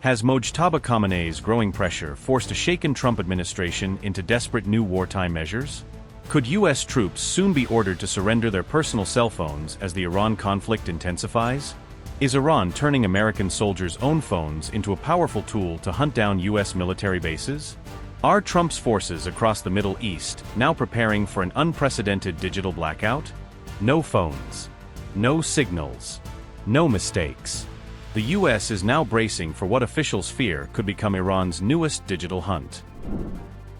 Has Mojtaba Khamenei's growing pressure forced a shaken Trump administration into desperate new wartime measures? Could U.S. troops soon be ordered to surrender their personal cell phones as the Iran conflict intensifies? Is Iran turning American soldiers' own phones into a powerful tool to hunt down U.S. military bases? Are Trump's forces across the Middle East now preparing for an unprecedented digital blackout? No phones. No signals. No mistakes. The U.S. is now bracing for what officials fear could become Iran's newest digital hunt.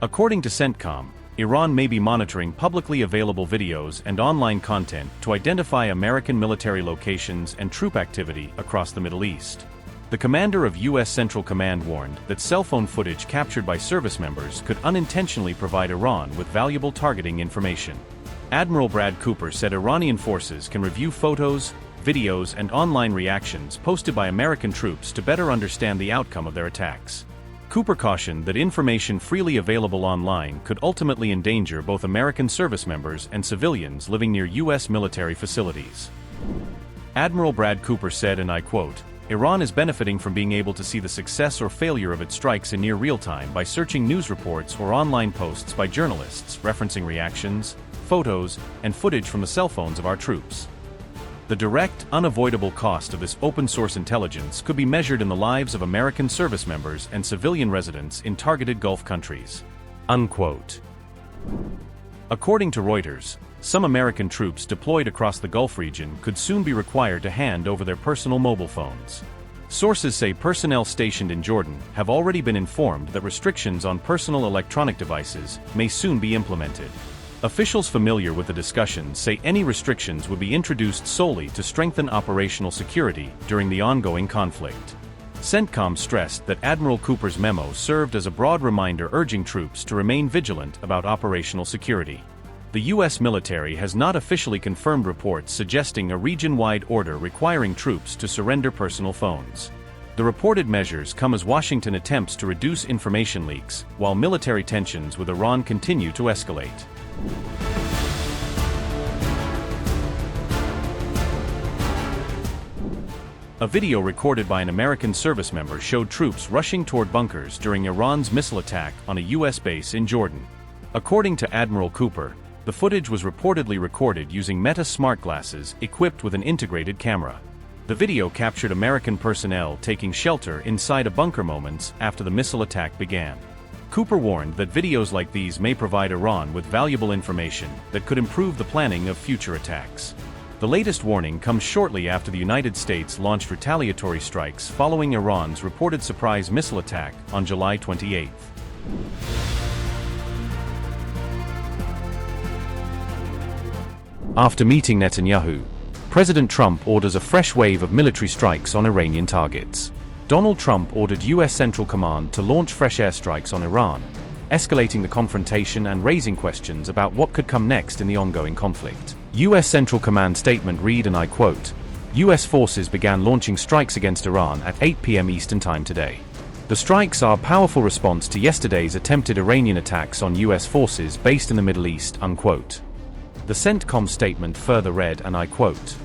According to CENTCOM, Iran may be monitoring publicly available videos and online content to identify American military locations and troop activity across the Middle East. The commander of U.S. Central Command warned that cell phone footage captured by service members could unintentionally provide Iran with valuable targeting information. Admiral Brad Cooper said Iranian forces can review photos, videos, and online reactions posted by American troops to better understand the outcome of their attacks. Cooper cautioned that information freely available online could ultimately endanger both American service members and civilians living near U.S. military facilities. Admiral Brad Cooper said, and I quote, "Iran is benefiting from being able to see the success or failure of its strikes in near real time by searching news reports or online posts by journalists referencing reactions, photos, and footage from the cell phones of our troops. The direct, unavoidable cost of this open-source intelligence could be measured in the lives of American service members and civilian residents in targeted Gulf countries." Unquote. According to Reuters, some American troops deployed across the Gulf region could soon be required to hand over their personal mobile phones. Sources say personnel stationed in Jordan have already been informed that restrictions on personal electronic devices may soon be implemented. Officials familiar with the discussions say any restrictions would be introduced solely to strengthen operational security during the ongoing conflict. CENTCOM stressed that Admiral Cooper's memo served as a broad reminder urging troops to remain vigilant about operational security. The U.S. military has not officially confirmed reports suggesting a region-wide order requiring troops to surrender personal phones. The reported measures come as Washington attempts to reduce information leaks, while military tensions with Iran continue to escalate. A video recorded by an American service member showed troops rushing toward bunkers during Iran's missile attack on a U.S. base in Jordan. According to Admiral Cooper, the footage was reportedly recorded using Meta smart glasses equipped with an integrated camera. The video captured American personnel taking shelter inside a bunker moments after the missile attack began. Cooper warned that videos like these may provide Iran with valuable information that could improve the planning of future attacks. The latest warning comes shortly after the United States launched retaliatory strikes following Iran's reported surprise missile attack on July 28. After meeting Netanyahu, President Trump orders a fresh wave of military strikes on Iranian targets. Donald Trump ordered U.S. Central Command to launch fresh airstrikes on Iran, escalating the confrontation and raising questions about what could come next in the ongoing conflict. U.S. Central Command statement read, and I quote, "U.S. forces began launching strikes against Iran at 8 p.m. Eastern Time today. The strikes are a powerful response to yesterday's attempted Iranian attacks on U.S. forces based in the Middle East." Unquote. The CENTCOM statement further read, and I quote,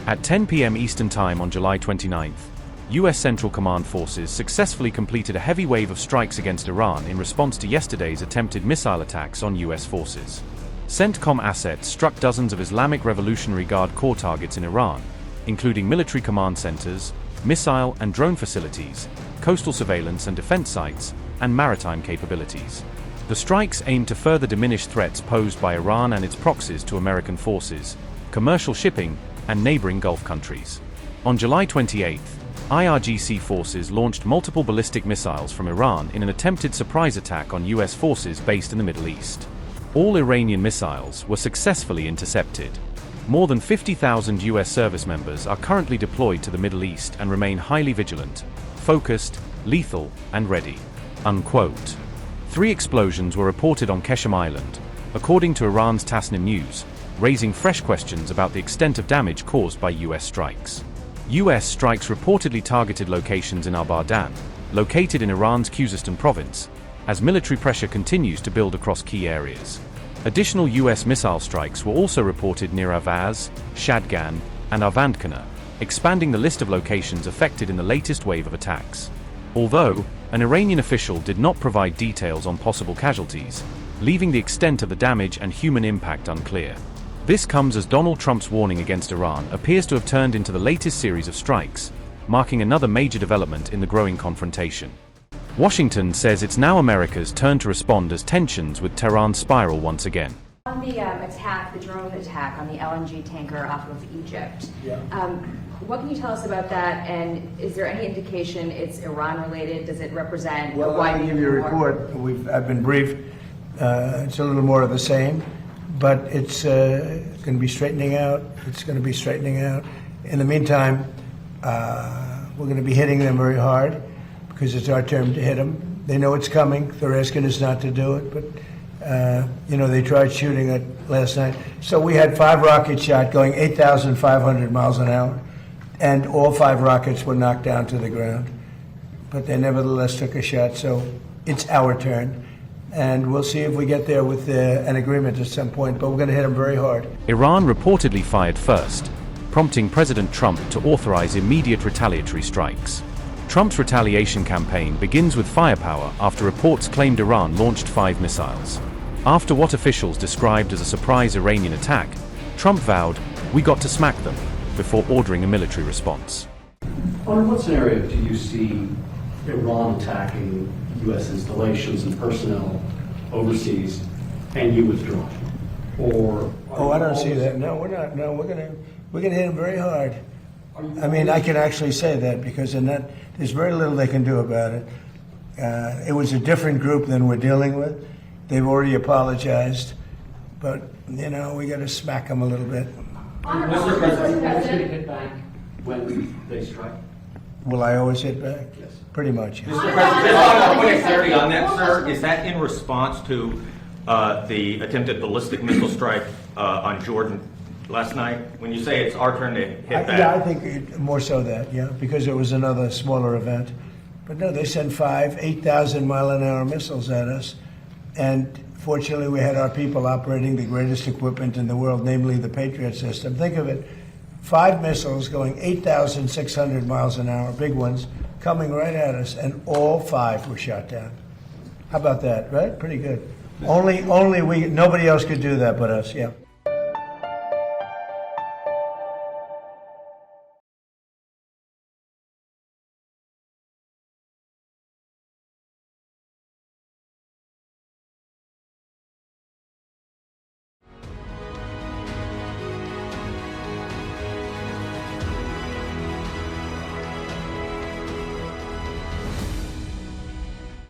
"At 10 p.m. Eastern Time on July 29th, U.S. Central Command forces successfully completed a heavy wave of strikes against Iran in response to yesterday's attempted missile attacks on U.S. forces. CENTCOM assets struck dozens of Islamic Revolutionary Guard Corps targets in Iran, including military command centers, missile and drone facilities, coastal surveillance and defense sites, and maritime capabilities. The strikes aimed to further diminish threats posed by Iran and its proxies to American forces, commercial shipping, and neighboring Gulf countries. On July 28th, IRGC forces launched multiple ballistic missiles from Iran in an attempted surprise attack on U.S. forces based in the Middle East. All Iranian missiles were successfully intercepted. More than 50,000 U.S. service members are currently deployed to the Middle East and remain highly vigilant, focused, lethal, and ready. Unquote. 3 explosions were reported on Qeshm Island, according to Iran's Tasnim News, raising fresh questions about the extent of damage caused by U.S. strikes. U.S. strikes reportedly targeted locations in Abadan, located in Iran's Khuzestan province, as military pressure continues to build across key areas. Additional U.S. missile strikes were also reported near Avaz, Shadgan, and Avandkana, expanding the list of locations affected in the latest wave of attacks. although an Iranian official did not provide details on possible casualties, leaving the extent of the damage and human impact unclear. This comes as Donald Trump's warning against Iran appears to have turned into the latest series of strikes, marking another major development in the growing confrontation. Washington says it's now America's turn to respond as tensions with Tehran spiral once again. On the attack, the drone attack on the LNG tanker off of Egypt, what can you tell us about that, and is there any indication it's Iran-related? Does it represent a Well, widening I'll give you a war? report. I've been briefed. It's a little more of the same, but it's going to be straightening out. It's going to be straightening out. In the meantime, we're going to be hitting them very hard because it's our turn to hit them. They know it's coming. They're asking us not to do it, but they tried shooting it last night. So we had 5 rockets shot going 8,500 miles an hour, and all 5 rockets were knocked down to the ground. But they nevertheless took a shot, so it's our turn. And we'll see if we get there with an agreement at some point, but we're going to hit them very hard. Iran reportedly fired first, prompting President Trump to authorize immediate retaliatory strikes. Trump's retaliation campaign begins with firepower after reports claimed Iran launched 5 missiles. After what officials described as a surprise Iranian attack, Trump vowed, "We got to smack them," before ordering a military response. Under what scenario do you see Iran attacking U.S. installations and personnel overseas and you withdrawing? Or I don't see that. No, we're not. No, we're gonna hit them very hard. I mean, I can actually say that because there's very little they can do about it. It was a different group than we're dealing with. They've already apologized, but we got to smack them a little bit. Mr. President, what's going to hit back when they strike? Will I always hit back? Yes. Pretty much. Yes. Mr. President, just want to put clarity on that, sir. Is that in response to the attempted ballistic missile strike on Jordan last night? When you say it's our turn to hit back? Yeah, I think more so that, because it was another smaller event. But no, they sent 5 8,000-mile-an-hour missiles at us. And fortunately, we had our people operating the greatest equipment in the world, namely the Patriot system. Think of it, 5 missiles going 8,600 miles an hour, big ones, coming right at us, and all 5 were shot down. How about that, right? Pretty good. Nobody else could do that but us, yeah.